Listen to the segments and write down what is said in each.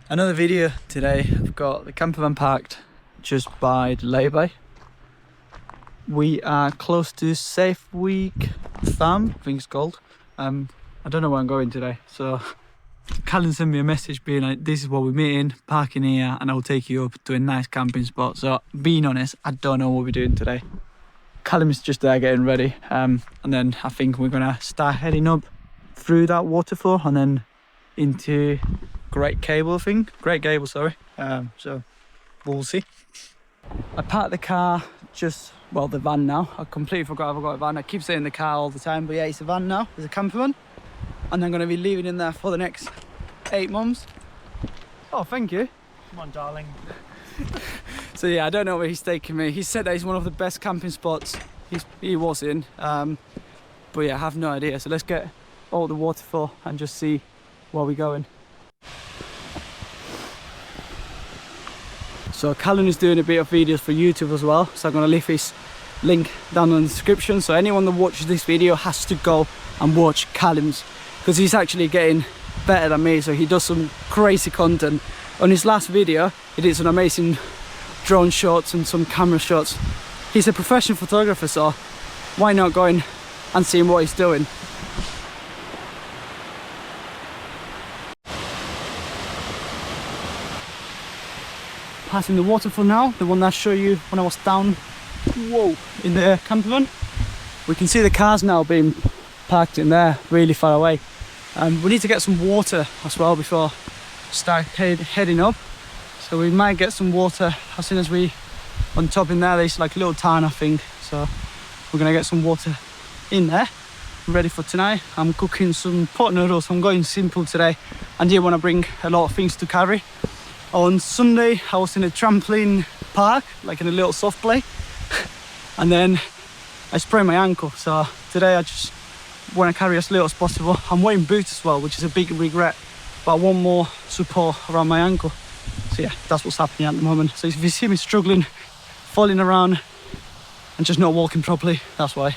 Another video today. I've got the camper van parked just by the lay-by. We are close to Seathwite Farm, I think it's called. I don't know where I'm going today, so Callum sent me a message being like, this is what we're meeting, parking here, and I'll take you up to a nice camping spot. So being honest, I don't know what we're doing today. Callum is just there getting ready, and then I think we're gonna start heading up through that waterfall and then into Great Gable, Great Gable, sorry. So we'll see. I parked the car the van now. I completely forgot I've got a van. I keep saying the car all the time, but yeah, it's a van now. It's a camper van, and I'm going to be living in there for the next 8 months. Oh, thank you. Come on, darling. So yeah, I don't know where he's taking me. He said that it's one of the best camping spots he was in, but yeah, I have no idea. So let's get all the waterfall and just see where we're going. So Callum is doing a bit of videos for YouTube as well, so I'm going to leave his link down in the description. So anyone that watches this video has to go and watch Callum's, because he's actually getting better than me. So he does some crazy content. On his last video, he did some amazing drone shots and some camera shots. He's a professional photographer, so why not go in and see what he's doing. Passing the waterfall now, the one that I showed you when I was down in the camper van. We can see the cars now being parked in there, really far away. We need to get some water as well before start heading up. So we might get some water as soon as we on top in there. There's like a little town, I think. So we're gonna get some water in there, ready for tonight. I'm cooking some pot noodles. I'm going simple today. I didn't want to bring a lot of things to carry. On Sunday, I was in a trampoline park, like in a little soft play, and then I sprained my ankle. So today I just want to carry as little as possible. I'm wearing boots as well, which is a big regret, but I want more support around my ankle. So yeah, that's what's happening at the moment. So if you see me struggling, falling around, and just not walking properly, that's why.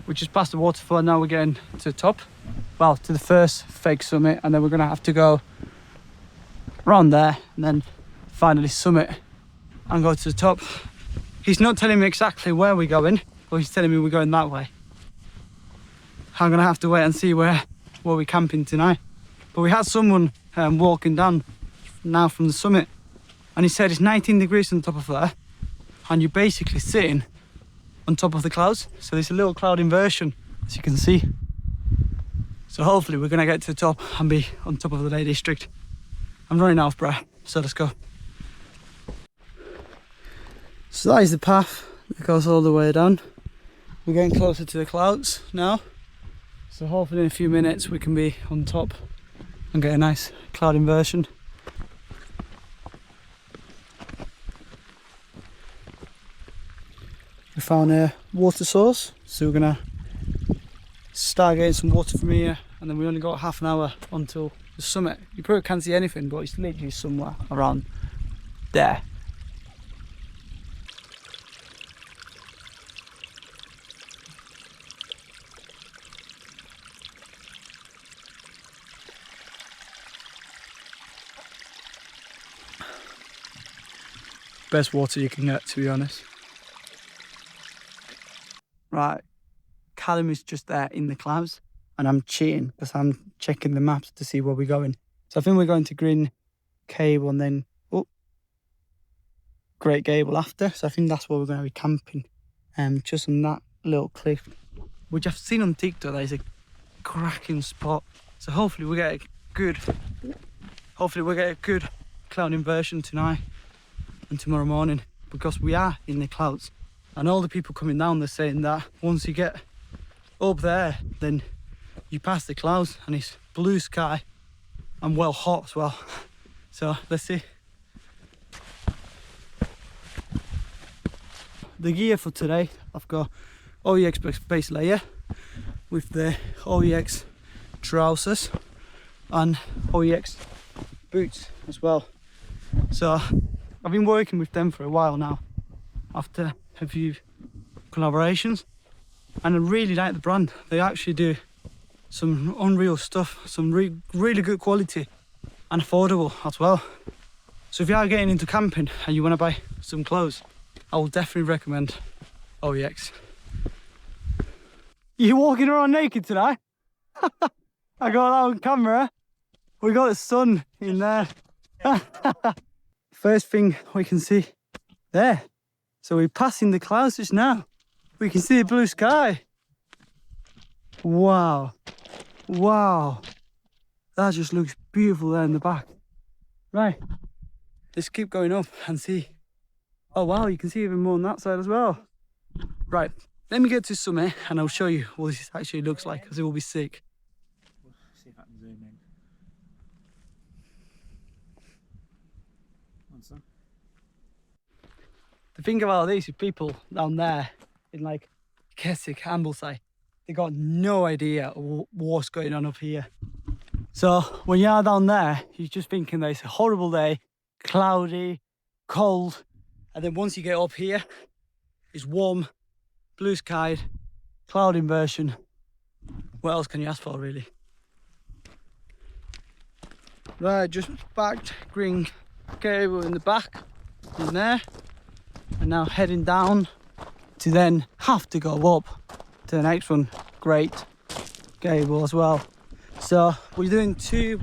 We just passed the waterfall, now we're getting to the top. Well, to the first fake summit, and then we're gonna have to go around there and then finally summit and go to the top. He's not telling me exactly where we're going, but he's telling me we're going that way. I'm gonna have to wait and see where we're camping tonight. But we had someone walking down now from the summit, and he said it's 19 degrees on top of there, and you're basically sitting on top of the clouds. So there's a little cloud inversion, as you can see. So hopefully we're gonna get to the top and be on top of the Lake District. I'm running out of breath, so let's go. So that is the path that goes all the way down. We're getting closer to the clouds now, so hopefully in a few minutes we can be on top and get a nice cloud inversion. We found a water source, so we're gonna start getting some water from here, and then we only got half an hour until the summit. You probably can't see anything, but it's literally somewhere around there. Best water you can get, to be honest. Right, Callum is just there in the clouds, and I'm cheating because I'm checking the maps to see where we're going. So I think we're going to Green Gable and then Great Gable after. So I think that's where we're going to be camping, just on that little cliff, which I've seen on TikTok. That is a cracking spot. So hopefully we get a good cloud inversion tonight and tomorrow morning, because we are in the clouds. And all the people coming down, they're saying that once you get up there, then you pass the clouds and it's blue sky and well hot as well. So let's see. The gear for today, I've got OEX base layer with the OEX trousers and OEX boots as well. So I've been working with them for a while now, after a few collaborations, and I really like the brand. They actually do some unreal stuff, some really good quality and affordable as well. So if you are getting into camping and you want to buy some clothes, I will definitely recommend OEX. You walking around naked today? I got that on camera. We got the sun in there. First thing we can see there. So we're passing the clouds just now. We can see the blue sky. Wow. Wow. That just looks beautiful there in the back. Right. Let's keep going up and see. Oh wow, you can see even more on that side as well. Right. Let me get to the summit and I'll show you what this actually looks like, because it will be sick. We'll see if I can zoom in. The thing about this is people down there in like Keswick, Ambleside, they got no idea what's going on up here. So when you are down there, you're just thinking that it's a horrible day, cloudy, cold, and then once you get up here, it's warm, blue skied, cloud inversion. What else can you ask for, really? Right, just backed Green Gable in the back, in there, and now heading down to then have to go up to the next one, Great Gable as well. So we're doing two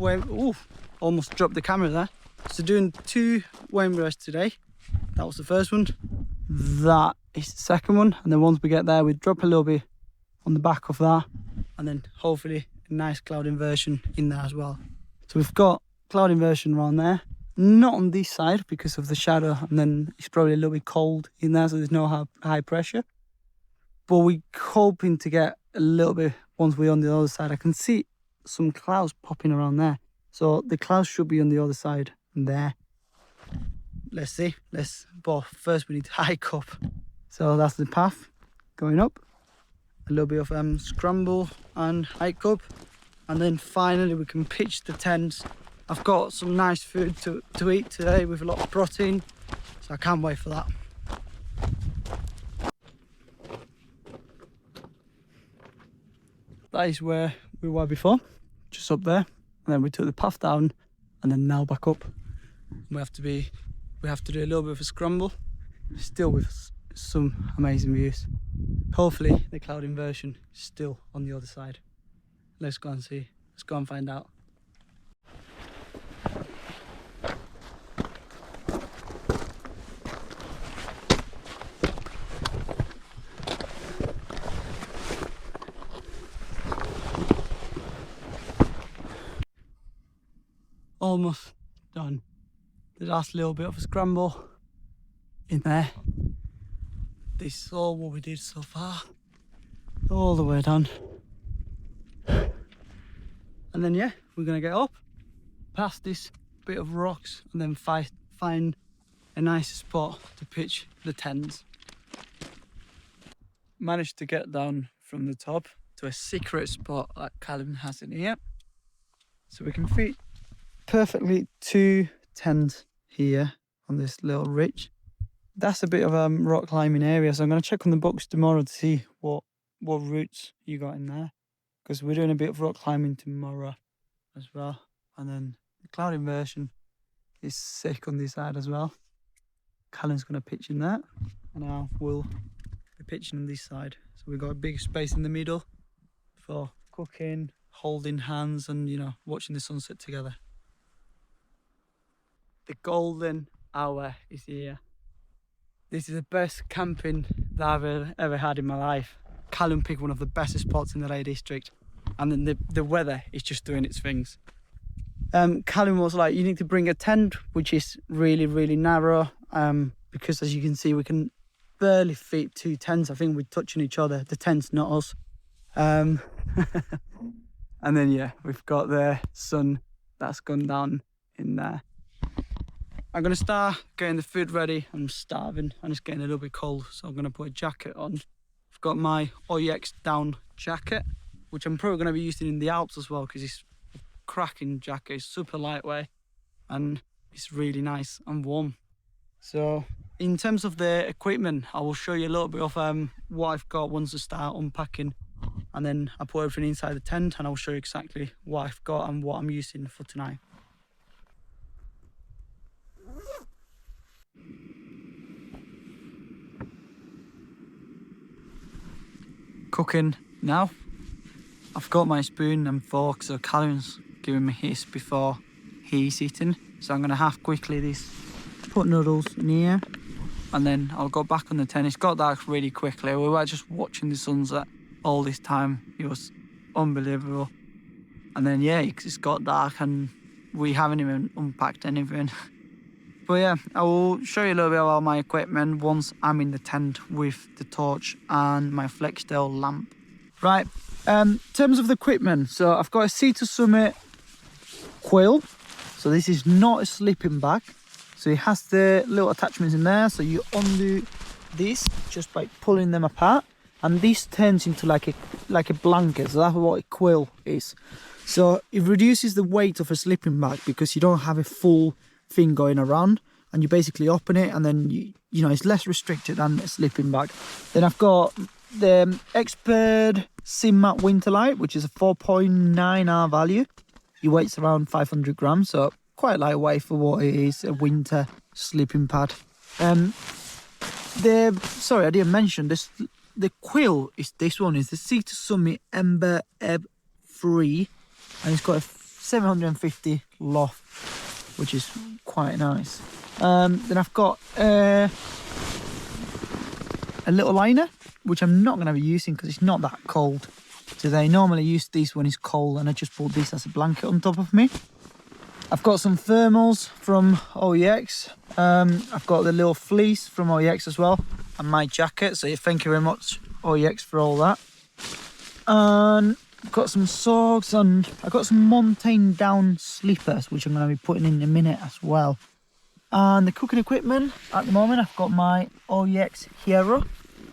almost dropped the camera there. So doing two Waymarest today. That was the first one. That is the second one, and then once we get there, we drop a little bit on the back of that, and then hopefully a nice cloud inversion in there as well. So we've got cloud inversion around there, not on this side because of the shadow, and then it's probably a little bit cold in there, so there's no high pressure. But we're hoping to get a little bit once we're on the other side. I can see some clouds popping around there, so the clouds should be on the other side there. Let's see. But first we need to hike up. So that's the path going up. A little bit of scramble and hike up, and then finally we can pitch the tents. I've got some nice food to eat today with a lot of protein, so I can't wait for that. That is where we were before, just up there, and then we took the path down and then now back up. We have to do a little bit of a scramble, still with some amazing views. Hopefully the cloud inversion is still on the other side. Let's go and see. Let's go and find out. Almost done. The last little bit of a scramble in there. This is all what we did so far, all the way down. And then yeah, we're gonna get up past this bit of rocks and then find a nice spot to pitch the tents. Managed to get down from the top to a secret spot that Callum has in here, so we can fit perfectly 2 tents here on this little ridge. That's a bit of a rock climbing area, so I'm going to check on the books tomorrow to see what routes you got in there, because we're doing a bit of rock climbing tomorrow as well. And then the cloud inversion is sick on this side as well. Callum's going to pitch in there, and I will be pitching on this side. So we've got a big space in the middle for cooking, holding hands, and watching the sunset together. The golden hour is here. This is the best camping that I've ever had in my life. Callum picked one of the best spots in the Lake District, and then the weather is just doing its things. Callum was like, you need to bring a tent, which is really, really narrow, because as you can see, we can barely fit 2 tents. I think we're touching each other, the tents, not us. And then yeah, we've got the sun that's gone down in there. I'm going to start getting the food ready. I'm starving and it's getting a little bit cold, so I'm going to put a jacket on. I've got my OEX down jacket, which I'm probably going to be using in the Alps as well, because it's a cracking jacket. It's super lightweight and it's really nice and warm. So in terms of the equipment, I will show you a little bit of what I've got once I start unpacking, and then I put everything inside the tent, and I'll show you exactly what I've got and what I'm using for tonight. Cooking now. I've got my spoon and fork, so Callum's giving me his before he's eating. So I'm gonna half quickly this, put noodles in here, and then I'll go back on the tent. It's got dark really quickly. We were just watching the sunset all this time. It was unbelievable. And then yeah, it's got dark and we haven't even unpacked anything. But yeah, I will show you a little bit about my equipment once I'm in the tent with the torch and my Flextail lamp. Right, in terms of the equipment, so I've got a Sea to Summit quill. So this is not a sleeping bag. So it has the little attachments in there. So you undo this just by pulling them apart, and this turns into like a blanket. So that's what a quill is. So it reduces the weight of a sleeping bag because you don't have a full thing going around, and you basically open it, and then you know it's less restricted than a sleeping bag. Then I've got the Explorez Sim Mat Winterlight, which is a 4.9 R value. It weighs around 500 grams, so quite lightweight for what it is, a winter sleeping pad. Sorry, I didn't mention this. The quill is this one, is the Sea to Summit Ember Ebb 3, and it's got a 750 loft, which is quite nice. Then I've got a little liner, which I'm not going to be using because it's not that cold today. Normally I use this when it's cold, and I just bought this as a blanket on top of me. I've got some thermals from OEX. I've got the little fleece from OEX as well, and my jacket. So thank you very much, OEX, for all that. And I've got some socks, and I've got some mountain down slippers, which I'm going to be putting in a minute as well. And the cooking equipment, at the moment, I've got my OEX Hero,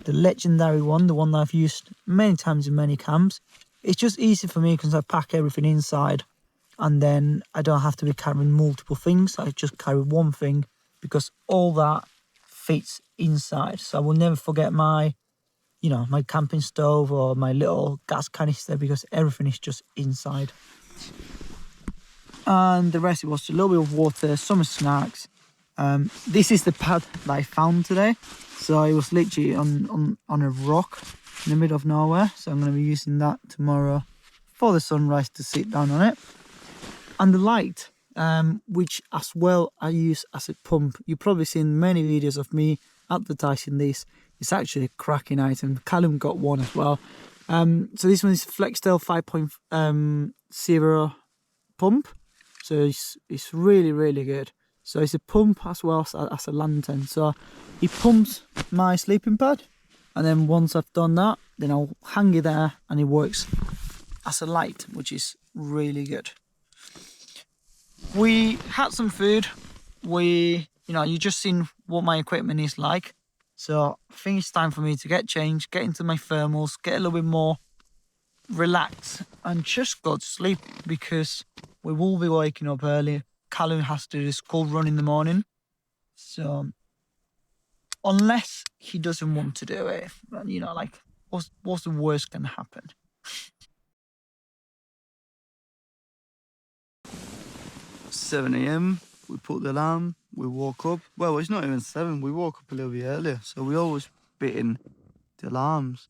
the legendary one, the one that I've used many times in many camps. It's just easy for me because I pack everything inside, and then I don't have to be carrying multiple things. I just carry one thing because all that fits inside. So I will never forget my, my camping stove or my little gas canister, because everything is just inside. And the rest, it was a little bit of water, some snacks. This is the pad that I found today. So it was literally on a rock in the middle of nowhere. So I'm going to be using that tomorrow for the sunrise to sit down on it. And the light, which as well I use as a pump. You've probably seen many videos of me advertising this. It's actually a cracking item. Callum got one as well. So this one is Flextail 5.0 pump. So it's really, really good. So it's a pump as well as a lantern. So it pumps my sleeping pad, and then once I've done that, then I'll hang it there, and it works as a light, which is really good. We had some food. You just seen what my equipment is like. So I think it's time for me to get changed, get into my thermals, get a little bit more relaxed, and just go to sleep, because we will be waking up early. Callum has to do the school run in the morning. So unless he doesn't want to do it, what's the worst can happen? 7 a.m. we put the alarm, we woke up. Well, it's not even 7, we woke up a little bit earlier. So we always fit in the alarms.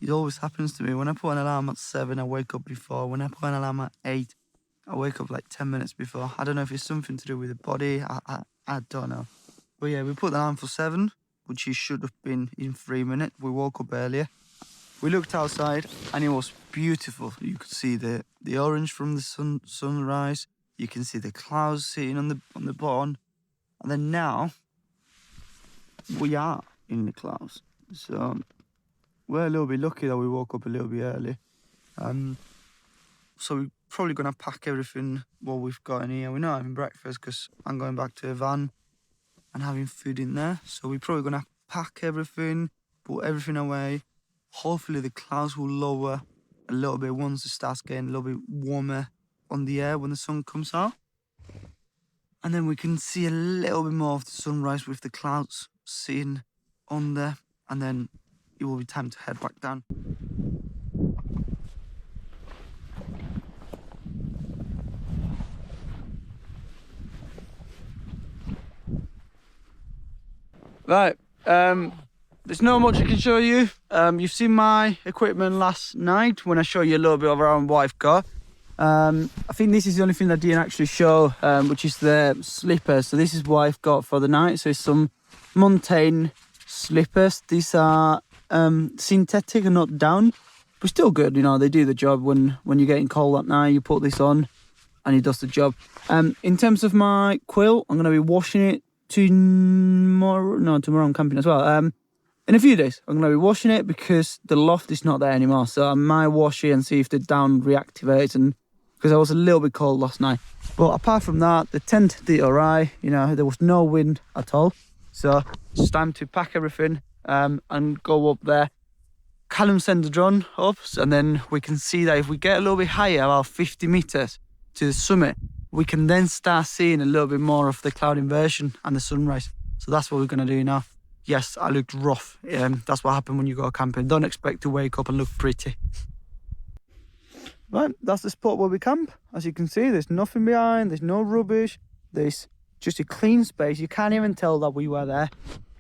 It always happens to me. When I put an alarm at 7, I wake up before. When I put an alarm at 8, I wake up like 10 minutes before. I don't know if it's something to do with the body. I don't know. But yeah, we put the alarm for 7, which it should have been in 3 minutes. We woke up earlier. We looked outside and it was beautiful. You could see the orange from the sunrise. You can see the clouds sitting on the bottom. And then now we are in the clouds. So we're a little bit lucky that we woke up a little bit early. So we're probably going to pack everything what we've got in here. We're not having breakfast because I'm going back to a van and having food in there. So we're probably going to pack everything, put everything away. Hopefully the clouds will lower a little bit once it starts getting a little bit warmer on the air when the sun comes out. And then we can see a little bit more of the sunrise with the clouds sitting on there, and then it will be time to head back down. Right, there's not much I can show you. You've seen my equipment last night when I showed you a little bit around what I've got. I think this is the only thing I didn't actually show, which is the slippers. So this is what I've got for the night. So it's some mountain slippers. These are synthetic and not down, but still good. You know, they do the job when you're getting cold at night. You put this on and it does the job. In terms of my quilt, I'm going to be washing it tomorrow. No, tomorrow I'm camping as well. In a few days, I'm going to be washing it because the loft is not there anymore. So I might wash it and see if the down reactivates, and because I was a little bit cold last night. But apart from that, the tent did all right. You know, there was no wind at all. So it's time to pack everything and go up there. Callum sent the drone up, and then we can see that if we get a little bit higher, about 50 meters to the summit, we can then start seeing a little bit more of the cloud inversion and the sunrise. So that's what we're going to do now. Yes, I looked rough. That's what happened when you go camping. Don't expect to wake up and look pretty. Right, that's the spot where we camp. As you can see, there's nothing behind, there's no rubbish, there's just a clean space. You can't even tell that we were there,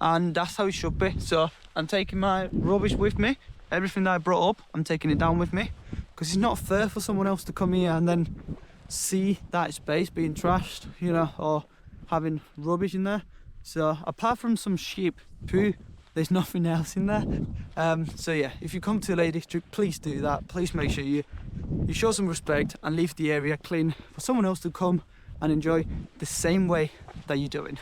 and that's how it should be. So I'm taking my rubbish with me. Everything that I brought up, I'm taking it down with me, because it's not fair for someone else to come here and then see that space being trashed, you know, or having rubbish in there. So apart from some sheep poo, there's nothing else in there. So yeah, if you come to the Lake District, please do that. Please make sure you show some respect and leave the area clean for someone else to come and enjoy the same way that you're doing.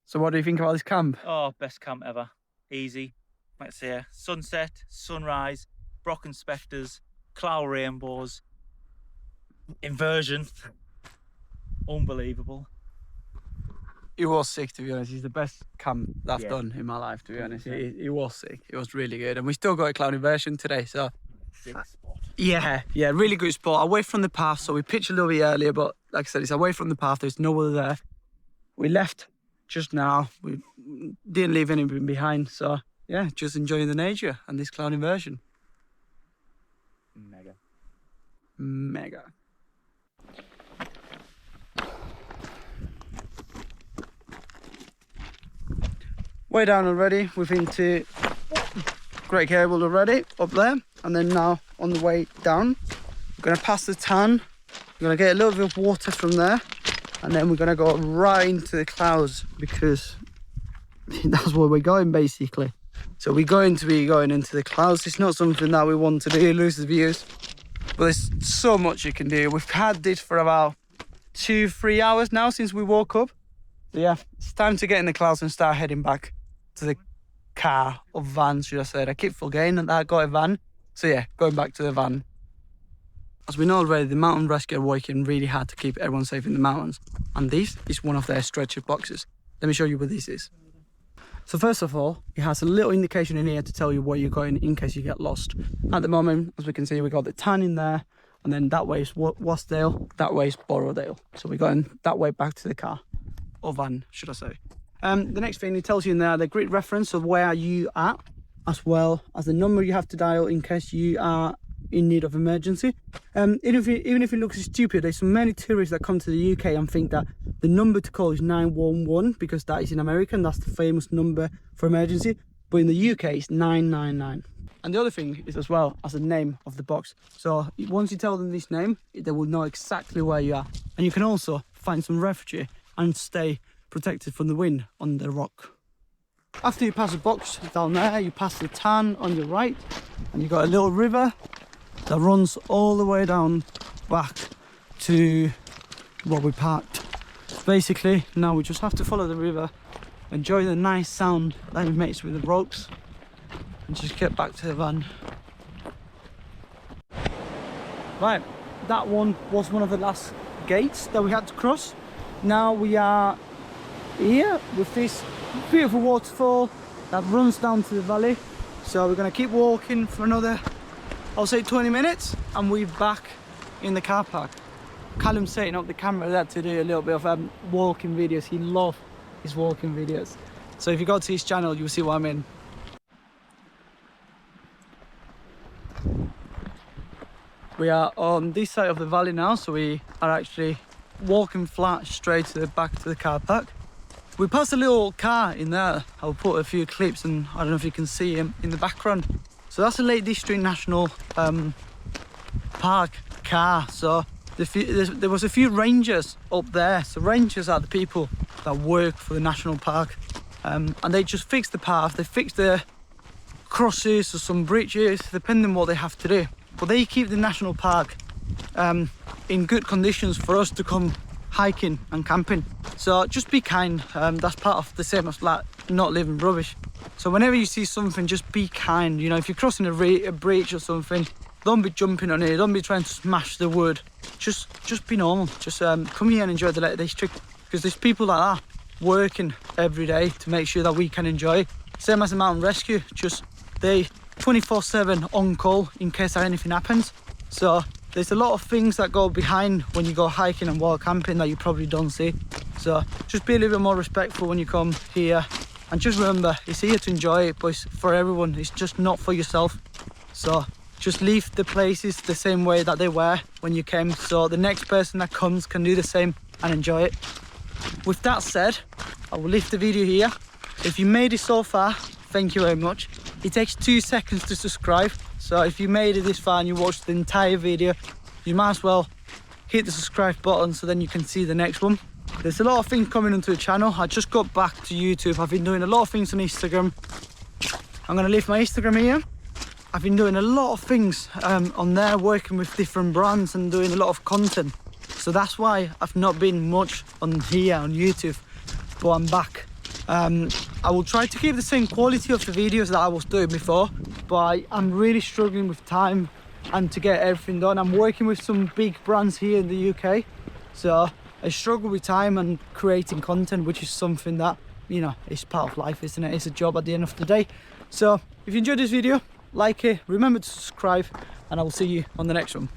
So what do you think about this camp? Oh, best camp ever. Easy. Let's say sunset, sunrise, Brocken spectres, cloud rainbows, inversion. Unbelievable. It was sick, to be honest. It's the best camp that I've done in my life, to be honest. Yeah. It was sick. It was really good. And we still got a cloud inversion today, so... Sick spot. Yeah, really good spot. Away from the path, so we pitched a little bit earlier, but like I said, it's away from the path. There's no other there. We left just now. We didn't leave anything behind, so yeah, just enjoying the nature and this cloud inversion. Mega. Way down already. We've been to Great Gable already, up there, and then now on the way down, we're going to pass the tan. We're going to get a little bit of water from there, and then we're going to go right into the clouds, because that's where we're going basically. So we're going to be going into the clouds. It's not something that we want to do, lose the views, but there's so much you can do. We've had this for about 2-3 hours now since we woke up. So yeah, it's time to get in the clouds and start heading back to the car, or van should I say. I keep forgetting that I got a van. So yeah, going back to the van. As we know already, the mountain rescue are working really hard to keep everyone safe in the mountains, and this is one of their stretcher boxes. Let me show you what this is. So first of all, it has a little indication in here to tell you where you're going in case you get lost. At the moment, as we can see, we got the tan in there, and then that way is Wasdale, that way is Borrowdale. So we're going that way back to the car, or van should I say. The next thing, it tells you in there the grid reference of where you are, as well as the number you have to dial in case you are in need of emergency. Even if it looks stupid, there's so many tourists that come to the UK and think that the number to call is 911 because that is in America and that's the famous number for emergency, but in the UK it's 999. And the other thing is as well as the name of the box. So once you tell them this name, they will know exactly where you are, and you can also find some refuge and stay protected from the wind on the rock. After you pass the box down there, you pass the tan on your right, and you've got a little river that runs all the way down back to where we parked. Basically, now we just have to follow the river, enjoy the nice sound that it makes with the rocks, and just get back to the van. Right, that one was one of the last gates that we had to cross. Now we are here with this beautiful waterfall that runs down to the valley. So we're going to keep walking for another, I'll say 20 minutes, and we're back in the car park. Callum's setting up the camera there to do a little bit of walking videos. He loves his walking videos. So if you go to his channel, you'll see what I mean. We are on this side of the valley now, so we are actually walking flat straight to the back to the car park. We passed a little car in there. I'll put a few clips, and I don't know if you can see him in the background. So that's a Lake District National Park car. So there was a few rangers up there. So rangers are the people that work for the national park, and they just fix the path. They fix the crosses or some bridges, depending on what they have to do. But they keep the national park in good conditions for us to come hiking and camping. So just be kind. That's part of the same as like not living rubbish. So whenever you see something, just be kind. You know, if you're crossing a bridge or something, don't be jumping on it. Don't be trying to smash the wood. Just be normal. Just come here and enjoy the Lake District, because there's people like that working every day to make sure that we can enjoy it. Same as the mountain rescue. Just they 24/7 on call in case anything happens. So there's a lot of things that go behind when you go hiking and wild camping that you probably don't see. So just be a little bit more respectful when you come here, and just remember, it's here to enjoy it, but it's for everyone. It's just not for yourself. So just leave the places the same way that they were when you came, so the next person that comes can do the same and enjoy it. With that said, I will leave the video here. If you made it so far, thank you very much. It takes 2 seconds to subscribe, so if you made it this far and you watched the entire video, you might as well hit the subscribe button so then you can see the next one. There's a lot of things coming onto the channel. I just got back to YouTube. I've been doing a lot of things on Instagram. I'm going to leave my Instagram here. I've been doing a lot of things on there, working with different brands and doing a lot of content. So that's why I've not been much on here on YouTube, but I'm back. I will try to keep the same quality of the videos that I was doing before, but I'm really struggling with time and to get everything done. I'm working with some big brands here in the UK, so I struggle with time and creating content, which is something that, you know, it's part of life, isn't it? It's a job at the end of the day. So if you enjoyed this video, like it, remember to subscribe, and I will see you on the next one.